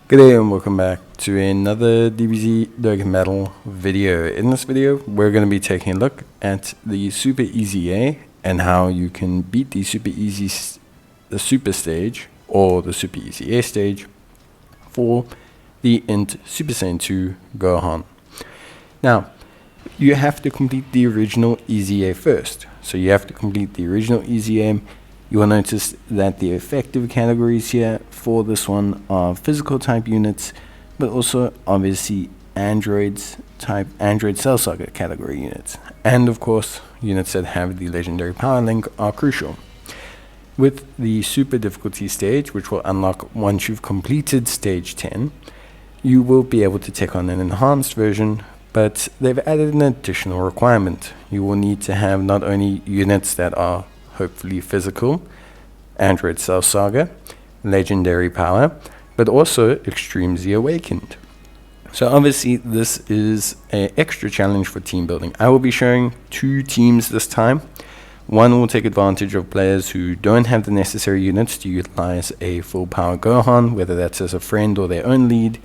G'day and welcome back to another DBZ Dokkan Battle video. In this video, we're going to be taking a look at the Super Easy A and how you can beat the the Super Stage or the Super Easy A stage for the Int Super Saiyan 2 Gohan. Now, you have to complete the original Easy A first. So you have to complete the original Easy A. You will notice that the effective categories here for this one are physical type units, but also obviously Android Cell Saga category units. And of course, units that have the legendary power link are crucial. With the super difficulty stage, which will unlock once you've completed stage 10, you will be able to take on an enhanced version, but they've added an additional requirement. You will need to have not only units that are hopefully physical, Android Cell Saga, legendary power, but also extremely awakened. So obviously this is an extra challenge for team building. I will be showing two teams this time. One will take advantage of players who don't have the necessary units to utilize a full Power Gohan, whether that's as a friend or their own lead,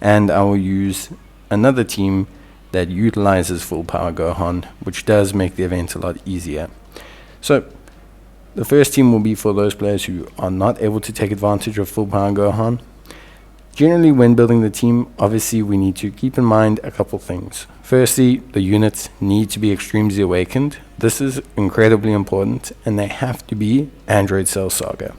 and I will use another team that utilizes full Power Gohan, which does make the event a lot easier. So the first team will be for those players who are not able to take advantage of full Power Gohan. Generally, when building the team, obviously we need to keep in mind a couple things. Firstly, the units need to be extremely awakened. This is incredibly important, and they have to be Android Cell Saga.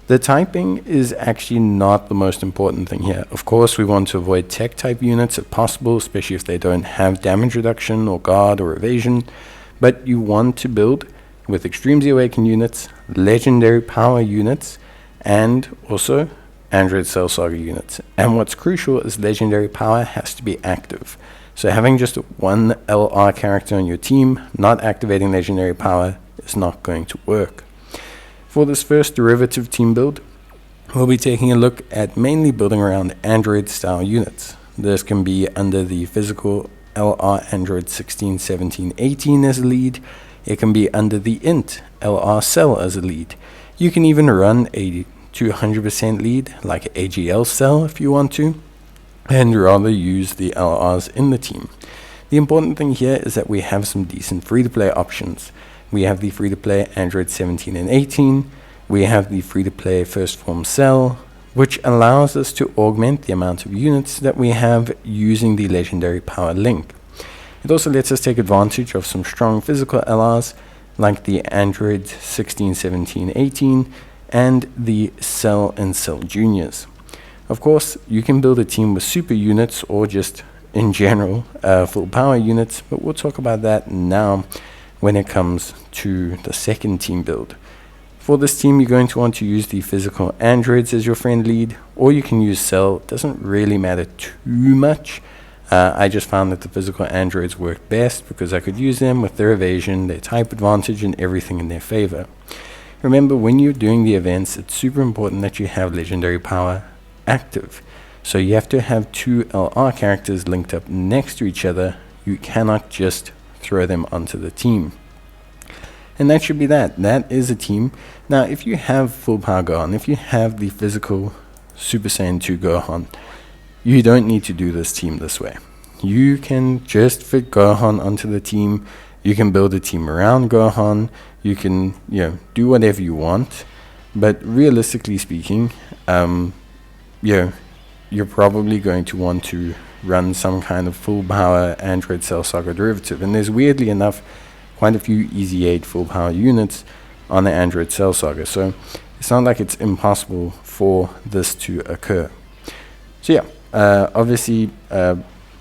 The typing is actually not the most important thing here. Of course, we want to avoid tech type units if possible, especially if they don't have damage reduction or guard or evasion, but you want to build with extremely awakened units, legendary power units, and also Android Cell Saga units. And what's crucial is legendary power has to be active. So having just one LR character on your team, not activating legendary power, is not going to work. For this first derivative team build, we'll be taking a look at mainly building around Android style units. This can be under the physical LR Android 16, 17, 18 as a lead. It can be under the Int LR Cell as a lead. You can even run a 200% lead like AGL Cell if you want to, and rather use the LRs in the team. The important thing here is that we have some decent free-to-play options. We have the free-to-play Android 17 and 18. We have the free-to-play First Form Cell, which allows us to augment the amount of units that we have using the legendary power link. It also lets us take advantage of some strong physical LRs like the Android 16, 17, 18 and the Cell and Cell Juniors. Of course, you can build a team with super units or just in general full power units, but we'll talk about that now when it comes to the second team build. For this team, you're going to want to use the physical androids as your friend lead, or you can use Cell. It doesn't really matter too much. I just found that the physical androids worked best because I could use them with their evasion, their type advantage, and everything in their favor. Remember, when you're doing the events, it's super important that you have legendary power active. So you have to have two LR characters linked up next to each other. You cannot just throw them onto the team. And that should be that. That is a team. Now, if you have full Power Gohan, if you have the physical Super Saiyan 2 Gohan, you don't need to do this team this way. You can just fit Gohan onto the team. You can build a team around Gohan. You can, do whatever you want. But realistically speaking, you're probably going to want to run some kind of full power Android Cell Saga derivative. And there's weirdly enough quite a few Easy 8 full power units on the Android Cell Saga. So it's not like it's impossible for this to occur. So yeah. Obviously,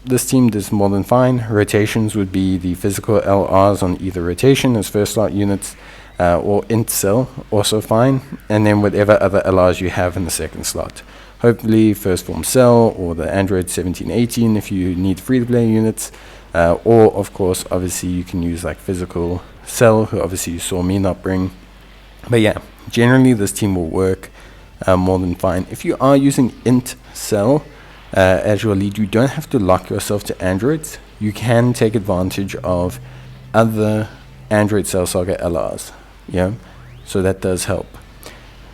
this team does more than fine. Rotations would be the physical LRs on either rotation as first slot units, or Int Cell, also fine, and then whatever other LRs you have in the second slot. Hopefully First Form Cell or the Android 17, 18 if you need free-to-play units, or of course, obviously you can use like physical Cell, who obviously you saw me not bring. But yeah, generally this team will work more than fine. If you are using Int Cell as your lead, you don't have to lock yourself to androids. You can take advantage of other Android Cell Saga LRs, so that does help.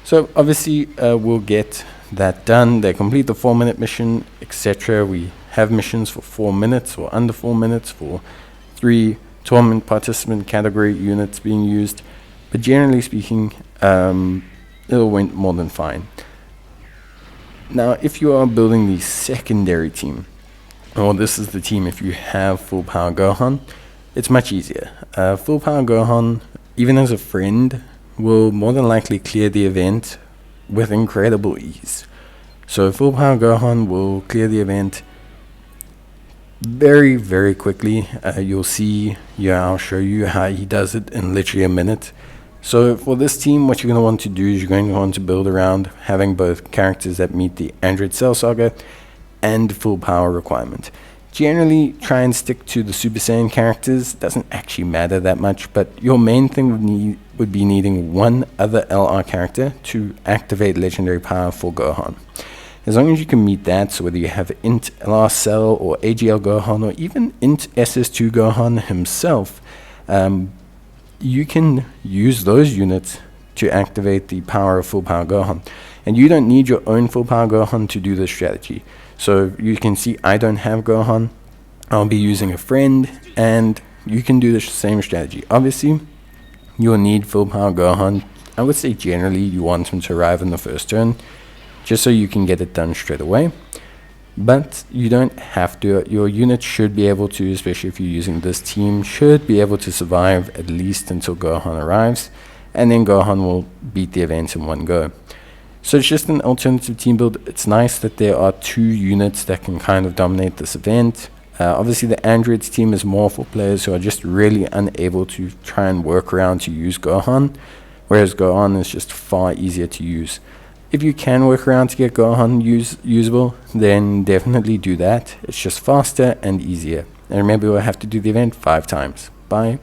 So obviously we'll get that done, they complete the 4-minute mission, etc. We have missions for 4 minutes or under 4 minutes for 3 tournament participant category units being used. But generally speaking, it went more than fine. Now, if you are building the secondary team, or this is the team if you have full Power Gohan, it's much easier. Full Power Gohan, even as a friend, will more than likely clear the event with incredible ease. So full Power Gohan will clear the event very, very quickly. You'll see, I'll show you how he does it in literally a minute. So for this team, what you're going to want to do is you're going to want to build around having both characters that meet the Android Cell Saga and full power requirement. Generally, try and stick to the Super Saiyan characters. Doesn't actually matter that much, but your main thing would be needing one other LR character to activate legendary power for Gohan. As long as you can meet that, so whether you have int LR Cell or AGL Gohan or even int SS2 Gohan himself, you can use those units to activate the power of full power Gohan. And you don't need your own full power Gohan to do this strategy. So you can see I don't have Gohan. I'll be using a friend, and you can do the same strategy. Obviously, you'll need full power Gohan. I would say generally you want him to arrive in the first turn, just so you can get it done straight away. But you don't have to. Your unit should be able to, especially if you're using this team, should be able to survive at least until Gohan arrives, and then Gohan will beat the event in one go. So it's just an alternative team build. It's nice that there are 2 units that can kind of dominate this event. Obviously the Androids team is more for players who are just really unable to try and work around to use Gohan, whereas Gohan is just far easier to use. If you can work around to get Gohan usable, then definitely do that. It's just faster and easier. And remember, we'll have to do the event 5 times. Bye.